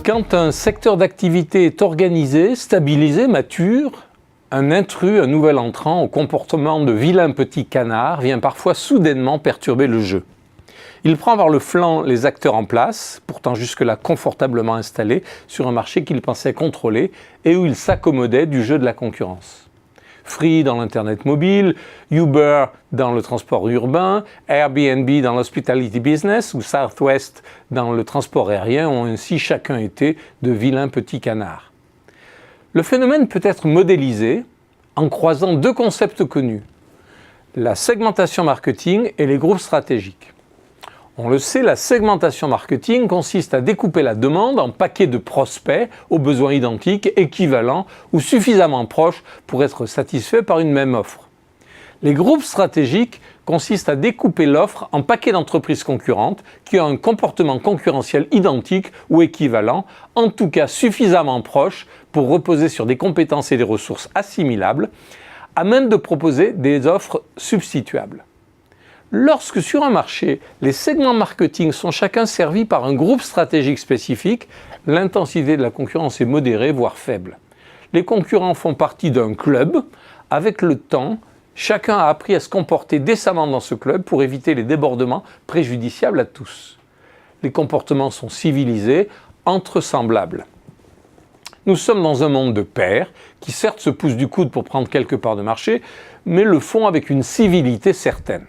Quand un secteur d'activité est organisé, stabilisé, mature, un intrus, un nouvel entrant au comportement de vilain petit canard vient parfois soudainement perturber le jeu. Il prend par le flanc les acteurs en place, pourtant jusque-là confortablement installés sur un marché qu'il pensait contrôler et où il s'accommodait du jeu de la concurrence. Free dans l'Internet mobile, Uber dans le transport urbain, Airbnb dans l'hospitality business ou Southwest dans le transport aérien ont ainsi chacun été de vilains petits canards. Le phénomène peut être modélisé en croisant deux concepts connus, la segmentation marketing et les groupes stratégiques. On le sait, la segmentation marketing consiste à découper la demande en paquets de prospects aux besoins identiques, équivalents ou suffisamment proches pour être satisfaits par une même offre. Les groupes stratégiques consistent à découper l'offre en paquets d'entreprises concurrentes qui ont un comportement concurrentiel identique ou équivalent, en tout cas suffisamment proche pour reposer sur des compétences et des ressources assimilables, à même de proposer des offres substituables. Lorsque sur un marché, les segments marketing sont chacun servis par un groupe stratégique spécifique, l'intensité de la concurrence est modérée, voire faible. Les concurrents font partie d'un club. Avec le temps, chacun a appris à se comporter décemment dans ce club pour éviter les débordements préjudiciables à tous. Les comportements sont civilisés, entre semblables. Nous sommes dans un monde de pairs qui certes se poussent du coude pour prendre quelques parts de marché, mais le font avec une civilité certaine.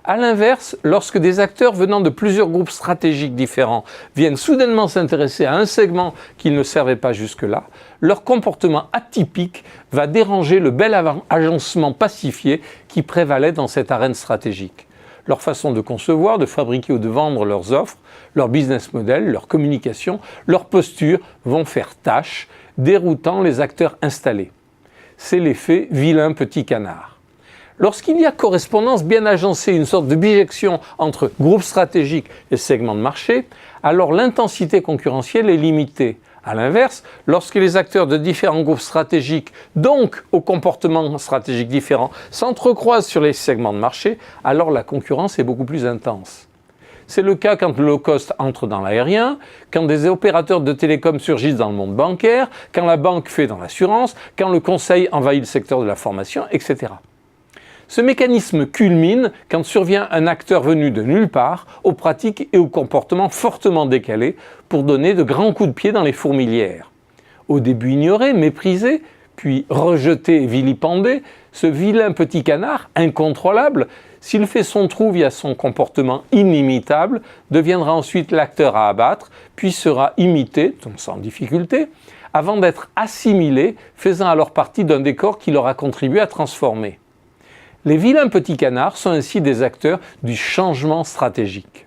A l'inverse, lorsque des acteurs venant de plusieurs groupes stratégiques différents viennent soudainement s'intéresser à un segment qu'ils ne servaient pas jusque-là, leur comportement atypique va déranger le bel agencement pacifié qui prévalait dans cette arène stratégique. Leur façon de concevoir, de fabriquer ou de vendre leurs offres, leur business model, leur communication, leur posture vont faire tâche, déroutant les acteurs installés. C'est l'effet vilain petit canard. Lorsqu'il y a correspondance bien agencée, une sorte de bijection entre groupes stratégiques et segments de marché, alors l'intensité concurrentielle est limitée. A l'inverse, lorsque les acteurs de différents groupes stratégiques, donc au comportement stratégique différent, s'entrecroisent sur les segments de marché, alors la concurrence est beaucoup plus intense. C'est le cas quand le low-cost entre dans l'aérien, quand des opérateurs de télécom surgissent dans le monde bancaire, quand la banque fait dans l'assurance, quand le conseil envahit le secteur de la formation, etc. Ce mécanisme culmine quand survient un acteur venu de nulle part, aux pratiques et aux comportements fortement décalés pour donner de grands coups de pied dans les fourmilières. Au début ignoré, méprisé, puis rejeté et vilipendé, ce vilain petit canard, incontrôlable, s'il fait son trou via son comportement inimitable, deviendra ensuite l'acteur à abattre, puis sera imité, sans difficulté, avant d'être assimilé, faisant alors partie d'un décor qui l'aura contribué à transformer. Les vilains petits canards sont ainsi des acteurs du changement stratégique.